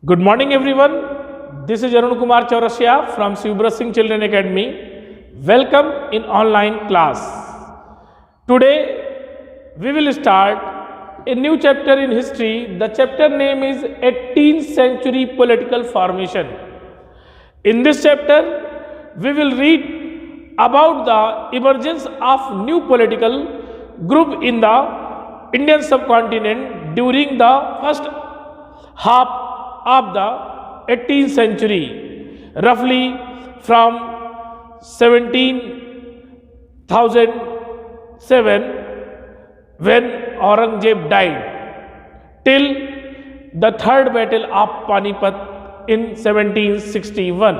Good morning, everyone. This is Arun Kumar Chaurasia from Subra Singh Children Academy. Welcome in online class. Today, we will start a new chapter in history. The chapter name is 18th Century Political Formation. In this chapter, we will read about the emergence of new political group in the Indian subcontinent during the first half of the 18th century, roughly from 1707 when Aurangzeb died till the third battle of Panipat in 1761.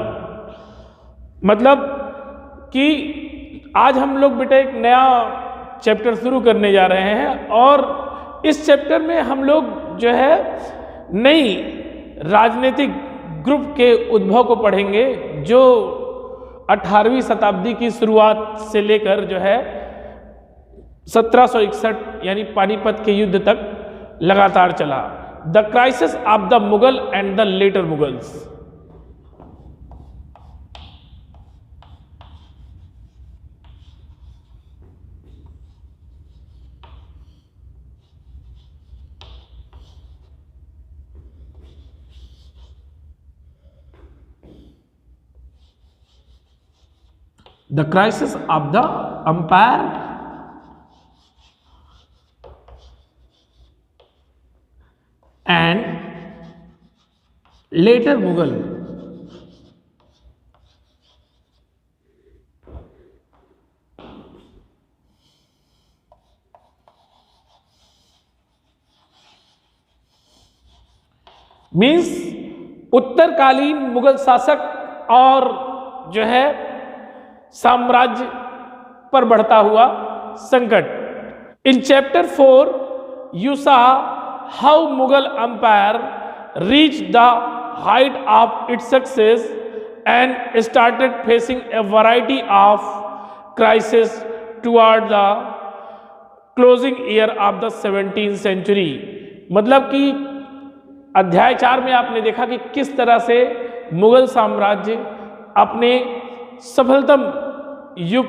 मतलब कि आज हम लोग बेटा एक नया chapter शुरू करने जा रहे हैं और इस चैप्टर में हम लोग जो है नई राजनीतिक ग्रुप के उद्भव को पढ़ेंगे जो 18वीं शताब्दी की शुरुआत से लेकर जो है 1761 यानी पानीपत के युद्ध तक लगातार चला. The crisis of the Mughal and the later Mughals. The crisis of the empire and later Mughal. Means उत्तरकालीन मुगल शासक और जो है साम्राज्य पर बढ़ता हुआ संकट. In chapter 4 you saw how Mughal empire reach the height of its success and started facing a variety of crisis toward the closing year of the 17th century. मतलब कि अध्याय 4 में आपने देखा कि किस तरह से मुगल साम्राज्य अपने सफलतम युग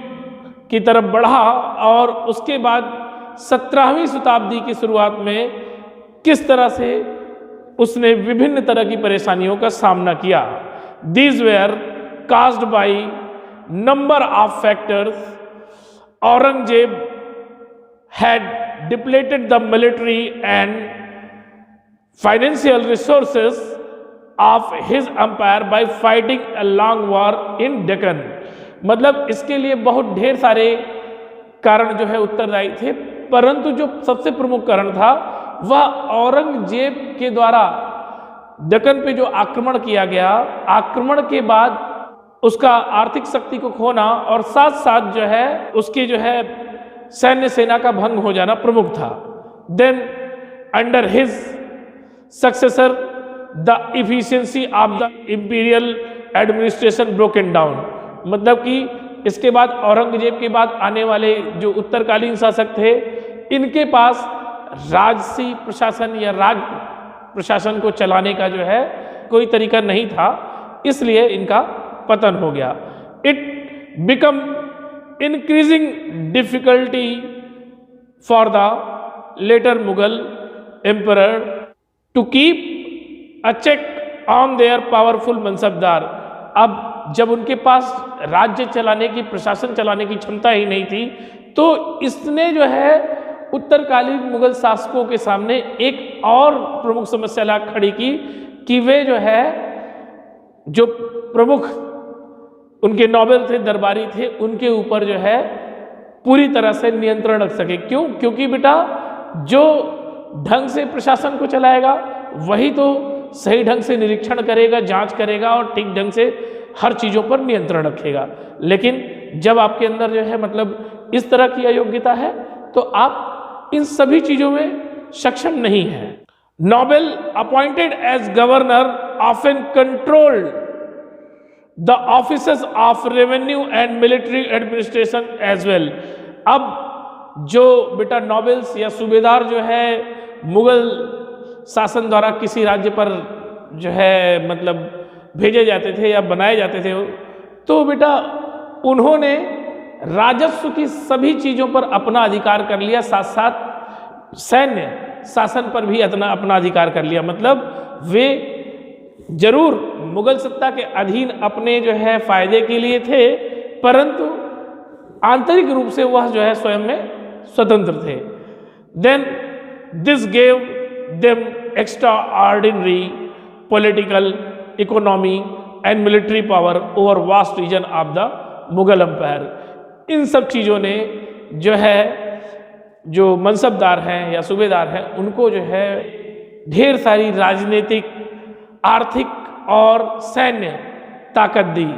की तरफ बढ़ा और उसके बाद 17वीं शताब्दी की शुरुआत में किस तरह से उसने विभिन्न तरह की परेशानियों का सामना किया. These where caused by number of factors. Aurangzeb had depleted the military and financial resources of his empire by fighting a long war in Deccan. मतलब इसके लिए बहुत ढेर सारे कारण जो है उत्तरदायी थे, परंतु जो सबसे प्रमुख कारण था वह औरंगजेब के द्वारा दक्कन पे जो आक्रमण किया गया, आक्रमण के बाद उसका आर्थिक शक्ति को खोना और साथ साथ जो है उसकी जो है सैन्य सेना का भंग हो जाना प्रमुख था. Then under his successor the efficiency of the imperial administration broken down. मतलब कि इसके बाद औरंगजेब के बाद आने वाले जो उत्तरकालीन शासक थे इनके पास राजसी प्रशासन या राज प्रशासन को चलाने का जो है कोई तरीका नहीं था, इसलिए इनका पतन हो गया. It become increasing difficulty for the later Mughal emperor to keep a check on their powerful mansabdar. अब जब उनके पास राज्य चलाने की, प्रशासन चलाने की क्षमता ही नहीं थी तो इसने जो है उत्तरकालीन मुगल शासकों के सामने एक और प्रमुख समस्या खड़ी की कि वे जो है जो प्रमुख उनके नोबेल थे, दरबारी थे, उनके ऊपर जो है पूरी तरह से नियंत्रण रख सके. क्यों? क्योंकि बेटा जो ढंग से प्रशासन को चलाएगा वही तो सही ढंग से निरीक्षण करेगा, जांच करेगा और ठीक ढंग से हर चीज़ों पर नियंत्रण रखेगा. लेकिन जब आपके अंदर जो है मतलब इस तरह की अयोग्यता है तो आप इन सभी चीज़ों में सक्षम नहीं है. Noble appointed as governor often controlled the offices of revenue and military administration as well. अब जो बेटा नोबेल्स या सूबेदार जो है मुगल शासन द्वारा किसी राज्य पर जो है मतलब भेजे जाते थे या बनाए जाते थे, तो बेटा उन्होंने राजस्व की सभी चीज़ों पर अपना अधिकार कर लिया, साथ साथ सैन्य शासन पर भी अपना अधिकार कर लिया। मतलब वे जरूर मुगल सत्ता के अधीन अपने जो है फायदे के लिए थे, परंतु आंतरिक रूप से वह जो है स्वयं में स्वतंत्र थे। Then this gave them extraordinary political, economy and military power over vast region of the Mughal empire. इन सब चीज़ों ने जो है जो मनसबदार हैं या सूबेदार हैं उनको जो है ढेर सारी राजनीतिक, आर्थिक और सैन्य ताकत दी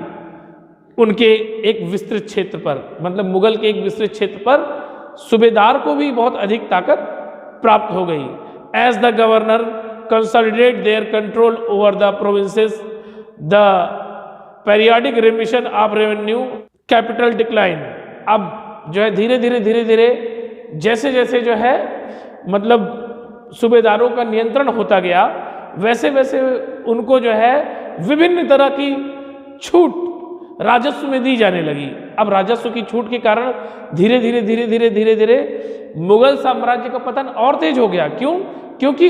उनके एक विस्तृत क्षेत्र पर। मतलब मुगल के एक विस्तृत क्षेत्र पर सूबेदार को भी बहुत अधिक ताकत प्राप्त हो गई। As the governor consolidate their control over the provinces, the periodic remission of revenue, capital decline. अब जो है धीरे धीरे जैसे जैसे जो है मतलब सूबेदारों का नियंत्रण होता गया, वैसे वैसे उनको जो है विभिन्न तरह की छूट राजस्व में दी जाने लगी। अब राजस्व की छूट के कारण धीरे धीरे मुगल साम्राज्य का पतन और तेज हो गया। क्यों? क्योंकि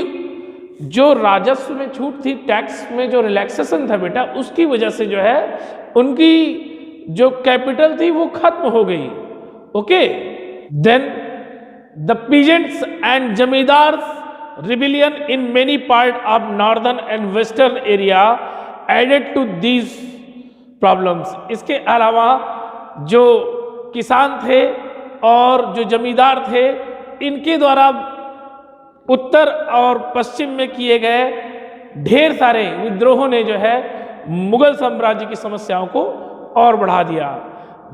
जो राजस्व में छूट थी, टैक्स में जो रिलैक्सेशन था बेटा, उसकी वजह से जो है उनकी जो कैपिटल थी वो खत्म हो गई। Okay, then the peasants and zamindars rebellion in many part of northern and western area added to these problems. इसके अलावा जो किसान थे और जो जमींदार थे, इनके द्वारा उत्तर और पश्चिम में किए गए ढेर सारे विद्रोहों ने जो है मुगल साम्राज्य की समस्याओं को और बढ़ा दिया।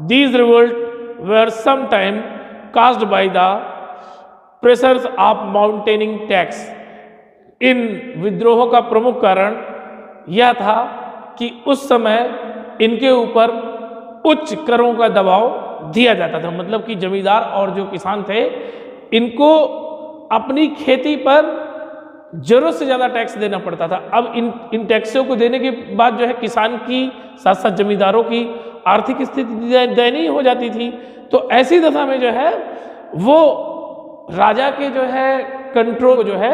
These revolt were some time caused by the pressures of mounting tax. इन विद्रोहों का प्रमुख कारण यह था कि उस समय इनके ऊपर उच्च करों का दबाव दिया जाता था। मतलब कि जमींदार और जो किसान थे, इनको अपनी खेती पर जरूरत से ज़्यादा टैक्स देना पड़ता था। अब इन टैक्सों को देने के बाद जो है किसान की साथ साथ जमींदारों की आर्थिक स्थिति दयनीय हो जाती थी। तो ऐसी दशा में जो है वो राजा के जो है कंट्रोल को जो है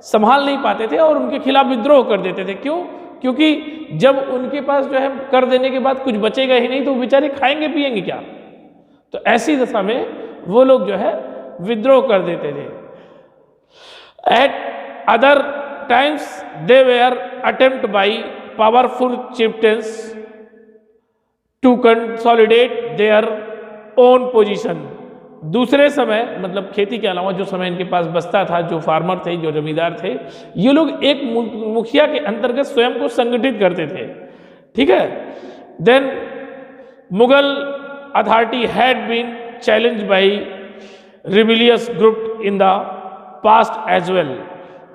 संभाल नहीं पाते थे और उनके खिलाफ विद्रोह कर देते थे। क्यों? क्योंकि जब उनके पास जो है कर देने के बाद कुछ बचेगा ही नहीं, तो बेचारे खाएंगे पिएंगे क्या? तो ऐसी दशा में वो लोग जो है विद्रोह कर देते थे। At other times they were attempt by powerful chieftains to consolidate their own position. दूसरे समय मतलब खेती के अलावा जो समय इनके पास बचता था, जो फार्मर थे, जो जमींदार थे, ये लोग एक मुखिया के अंतर्गत स्वयं को संगठित करते थे। ठीक है। Then Mughal authority had been challenge by rebellious group in the past as well.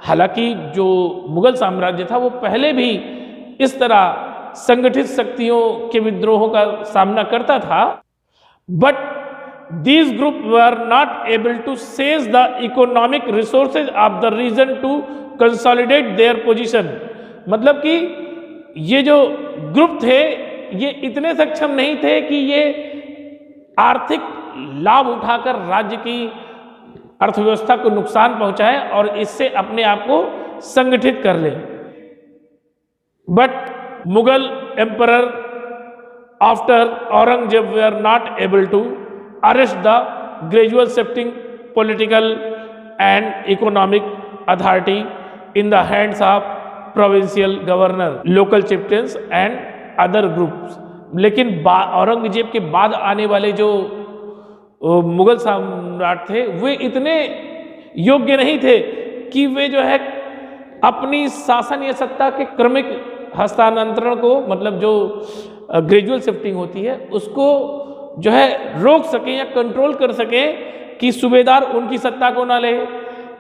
हालांकि जो मुगल साम्राज्य था वो पहले भी इस तरह संगठित शक्तियों के विद्रोहों का सामना करता था, but these groups were not able to seize the economic resources of the region to consolidate their position। मतलब कि ये जो ग्रुप थे ये इतने सक्षम नहीं थे कि ये आर्थिक लाभ उठाकर राज्य की अर्थव्यवस्था को नुकसान पहुंचाए और इससे अपने आप को संगठित कर ले। But Mughal emperor after Aurangzeb were not able to arrest the gradual shifting political and economic authority in the hands of provincial governor, local chieftains and other groups। लेकिन औरंगजेब के बाद आने वाले जो मुगल सम्राट थे वे इतने योग्य नहीं थे कि वे जो है अपनी शासन या सत्ता के क्रमिक हस्तांतरण को, मतलब जो ग्रेजुअल शिफ्टिंग होती है, उसको जो है रोक सकें या कंट्रोल कर सकें कि सूबेदार उनकी सत्ता को ना ले,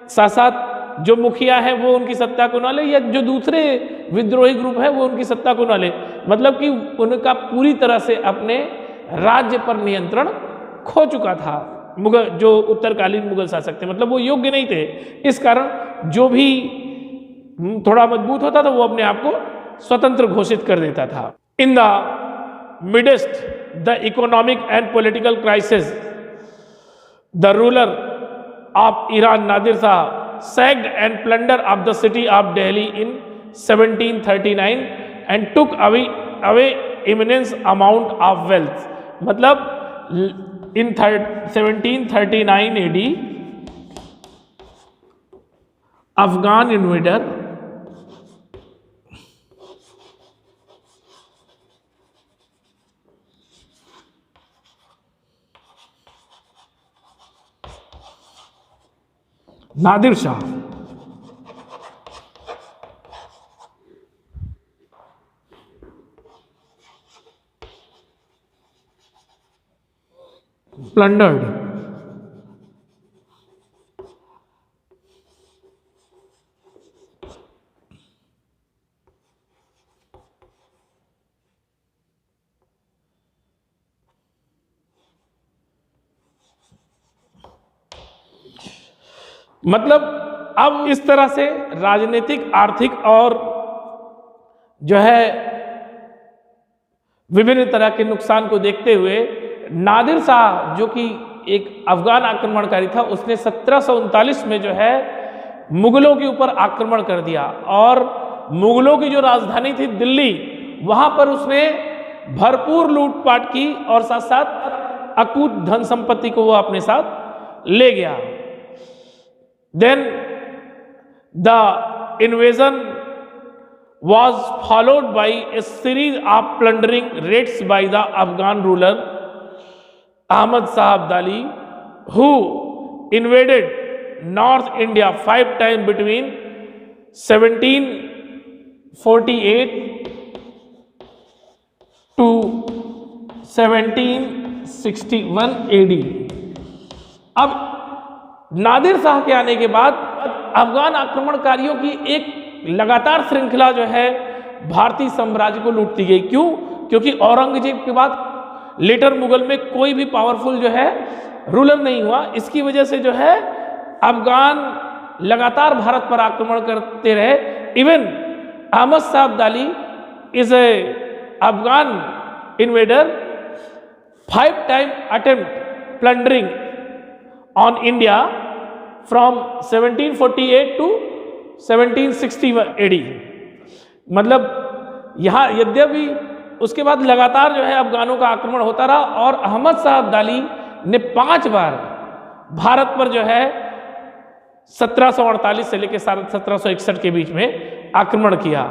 साथ साथ जो मुखिया है वो उनकी सत्ता को ना ले, या जो दूसरे विद्रोही ग्रुप है वो उनकी सत्ता को ना ले। मतलब कि उनका पूरी तरह से अपने राज्य पर नियंत्रण खो चुका था मुगल, जो उत्तरकालीन मुगल शासक थे, मतलब वो योग्य नहीं थे। इस कारण जो भी थोड़ा मजबूत होता तो वो अपने आप को स्वतंत्र घोषित कर देता था। In the midst the economic and political crisis the ruler of Iran Nadir Shah sacked and plundered of the city of Delhi in 1739 and took away immense amount of wealth। मतलब in 1739 AD Afghan invader Nadir Shah plundered मतलब अब इस तरह से राजनीतिक, आर्थिक और जो है विभिन्न तरह के नुकसान को देखते हुए नादिर शाह जो कि एक अफगान आक्रमणकारी था, उसने 1739 में जो है मुगलों के ऊपर आक्रमण कर दिया और मुगलों की जो राजधानी थी दिल्ली, वहां पर उसने भरपूर लूटपाट की और साथ साथ अकूत धन संपत्ति को वो अपने साथ ले गया। Then the invasion was followed by a series of plundering raids by the Afghan ruler Ahmad Shah Abdali, who invaded North India 5 times between 1748 to 1761 AD। अब नादिर शाह के आने के बाद अफगान आक्रमणकारियों की एक लगातार श्रृंखला जो है भारतीय साम्राज्य को लूटती गई। क्यों? क्योंकि औरंगजेब के बाद लेटर मुगल में कोई भी पावरफुल जो है रूलर नहीं हुआ। इसकी वजह से जो है अफगान लगातार भारत पर आक्रमण करते रहे। Even Ahmad Shah Abdali is a Afghan invader 5 time attempt plundering on India from 1748 to 1761 AD। मतलब यहाँ यद्यपि उसके बाद लगातार जो है अफगानों का आक्रमण होता रहा और अहमद शाह अब्दाली ने 5 बार भारत पर जो है 1748 से लेकर 1761 के बीच में आक्रमण किया।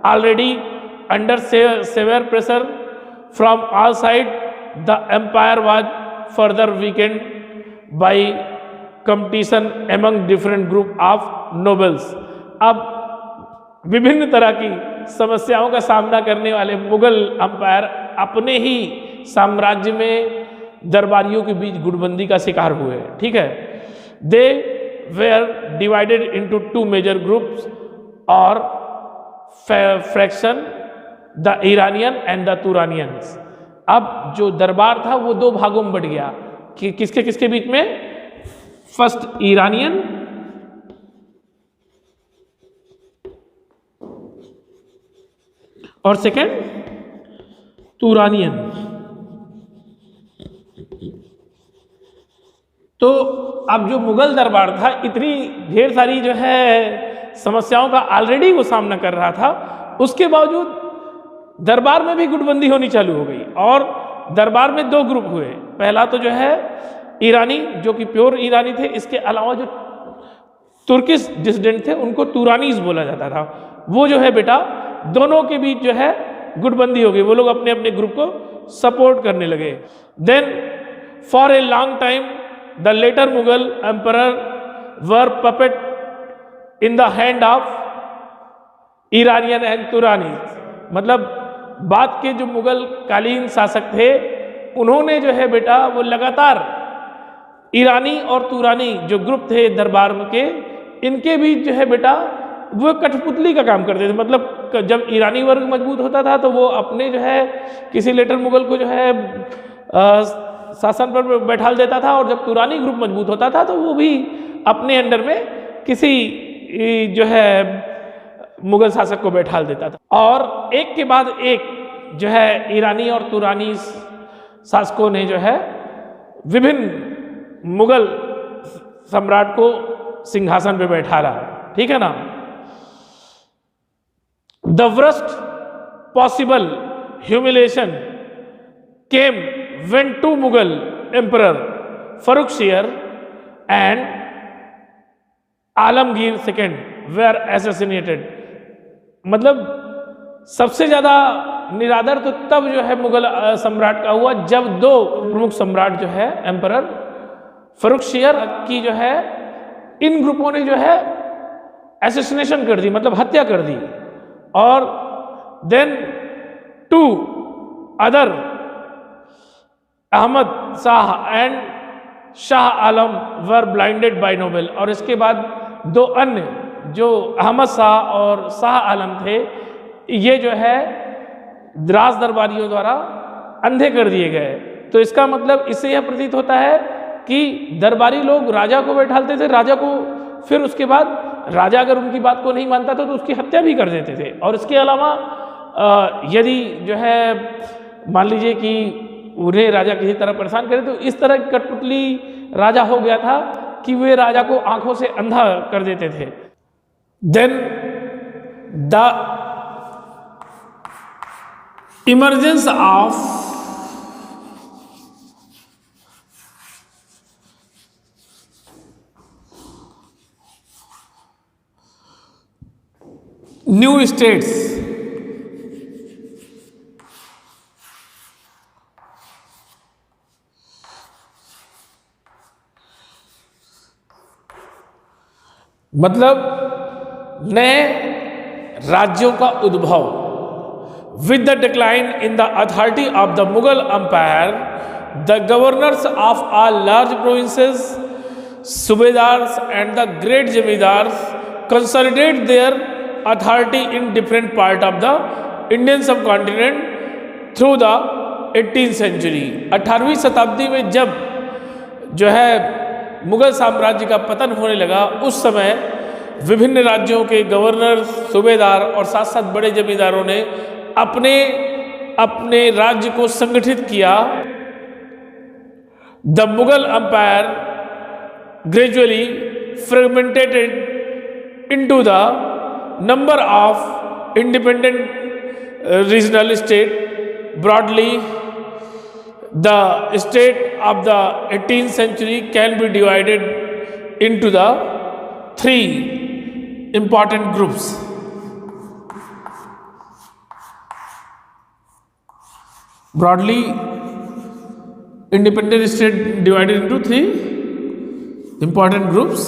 Already under severe pressure from all side the empire was further weakened by competition among different group of nobles। अब विभिन्न तरह की समस्याओं का सामना करने वाले मुगल अंपायर अपने ही साम्राज्य में दरबारियों के बीच गुटबंदी का शिकार हुए। ठीक है, they were divided into 2 major groups और fraction, the Iranian and the Turanians. अब जो दरबार था वो 2 भागों में बढ़ गया कि किसके किसके बीच में? फर्स्ट ईरानियन और सेकंड तुरानियन। तो अब जो मुगल दरबार था इतनी ढेर सारी जो है समस्याओं का ऑलरेडी वो सामना कर रहा था, उसके बावजूद दरबार में भी गुटबंदी होनी चालू हो गई और दरबार में 2 ग्रुप हुए। पहला तो जो है ईरानी जो कि प्योर ईरानी थे, इसके अलावा जो तुर्किश डिसिडेंट थे उनको तुरानीज बोला जाता था। वो जो है बेटा दोनों के बीच जो है गुटबंदी हो गई, वो लोग अपने अपने ग्रुप को सपोर्ट करने लगे। Then for a long time the later Mughal emperor were puppet in the hand of Iranian and Turanis. मतलब बाद के जो मुगल कालीन शासक थे उन्होंने जो है बेटा वो लगातार ईरानी और तुरानी जो ग्रुप थे दरबार के, इनके बीच जो है बेटा वो कठपुतली का काम करते थे। मतलब जब ईरानी वर्ग मजबूत होता था तो वो अपने जो है किसी लेटर मुगल को जो है शासन पर बैठाल देता था और जब तुरानी ग्रुप मजबूत होता था तो वो भी अपने अंडर में किसी जो है मुगल शासक को बैठाल देता था। और एक के बाद एक जो है ईरानी और तुरानी शासकों ने जो है विभिन्न मुगल सम्राट को सिंहासन पे बैठाला, ठीक है ना। The worst possible humiliation came when two Mughal emperor Farrukhsiyar and Alamgir second were assassinated. मतलब सबसे ज्यादा निरादर तो तब जो है मुगल सम्राट का हुआ जब दो प्रमुख सम्राट जो है एम्परर फर्रुखशियर की जो है इन ग्रुपों ने जो है एसेसिनेशन कर दी, मतलब हत्या कर दी। और then two other Ahmad Shah and Shah Alam were blinded by noble. और इसके बाद दो अन्य जो अहमद शाह और शाह आलम थे ये जो है राज दरबारियों द्वारा अंधे कर दिए गए। तो इसका मतलब इससे यह प्रतीत होता है कि दरबारी लोग राजा को बैठालते थे, राजा को फिर उसके बाद राजा अगर उनकी बात को नहीं मानता था तो उसकी हत्या भी कर देते थे। और इसके अलावा यदि जो है मान लीजिए कि उन्हें राजा किसी तरह परेशान करे तो इस तरह कठपुतली राजा हो गया था कि वे राजा को आंखों से अंधा कर देते थे। Then the emergence of new states मतलब नए राज्यों का उद्भव। With the decline in the authority of the Mughal empire the governors of all large provinces subedars and the great zamindars consolidate their authority in different part of the Indian subcontinent through the 18th century. 18वीं शताब्दी में जब जो है मुगल साम्राज्य का पतन होने लगा उस समय विभिन्न राज्यों के गवर्नर सूबेदार और साथ साथ बड़े जमींदारों ने अपने अपने राज्य को संगठित किया। The Mughal umpire gradually fragmented into the number of independent regional state. Broadly, the state of the 18th century can be divided into the three important groups. Broadly, independent state divided into three important groups.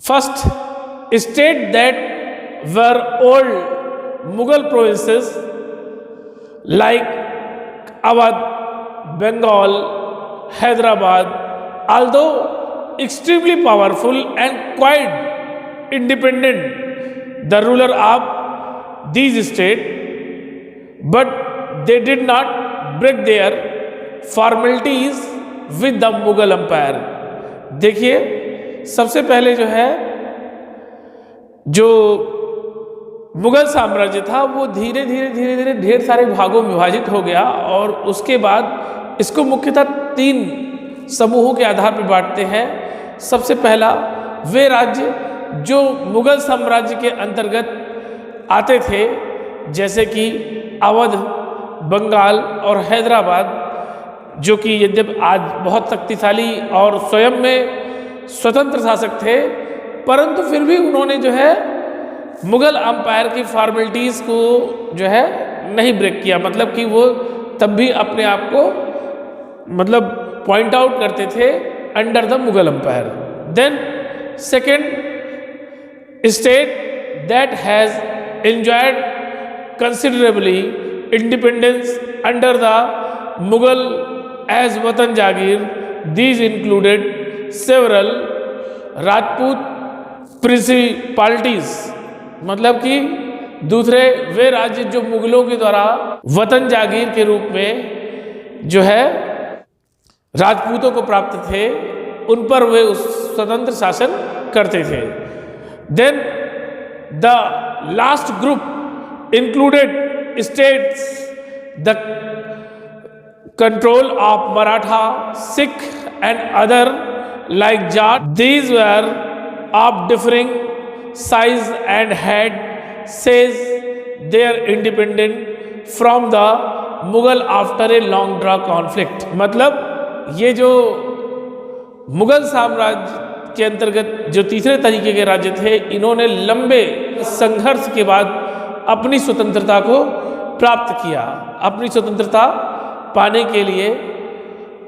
First, state that were old Mughal provinces like Awadh, Bengal, Hyderabad, although extremely powerful and quite independent, the ruler of these states, but they did not break their formalities with the Mughal Empire. देखिए सबसे पहले जो है जो मुगल साम्राज्य था वो धीरे धीरे ढेर सारे भागों में विभाजित हो गया और उसके बाद इसको मुख्यतः 3 समूहों के आधार पर बांटते हैं। सबसे पहला वे राज्य जो मुगल साम्राज्य के अंतर्गत आते थे जैसे कि अवध, बंगाल और हैदराबाद, जो कि यद्यपि आज बहुत शक्तिशाली और स्वयं में स्वतंत्र शासक थे परंतु फिर भी उन्होंने जो है मुगल अंपायर की फॉर्मेलिटीज़ को जो है नहीं ब्रेक किया। मतलब कि वो तब भी अपने आप को मतलब पॉइंट आउट करते थे under the Mughal empire. Then second state that has enjoyed considerably independence under the Mughal as watan jagir. These included several Rajput principalities, मतलब कि दूसरे वे राज्य जो मुगलों के द्वारा वतन जागीर के रूप में जो है राजपूतों को प्राप्त थे, उन पर वे स्वतंत्र शासन करते थे। Then the last group included states the control of Maratha, Sikh and other like Jat. These were of differing size and had seized their independence from the Mughal after a long drawn conflict. मतलब ये जो मुगल साम्राज्य के अंतर्गत जो तीसरे तरीके के राज्य थे, इन्होंने लंबे संघर्ष के बाद अपनी स्वतंत्रता को प्राप्त किया। अपनी स्वतंत्रता पाने के लिए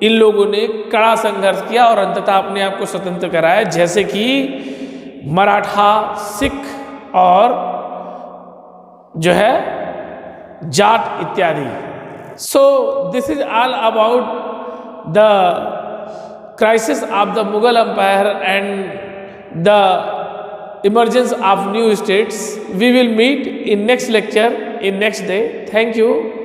इन लोगों ने कड़ा संघर्ष किया और अंततः अपने आप को स्वतंत्र कराया, जैसे कि मराठा, सिख और जो है जाट इत्यादि। So this is all about the crisis of the Mughal empire and the emergence of new states. We will meet in next lecture in next day. Thank you.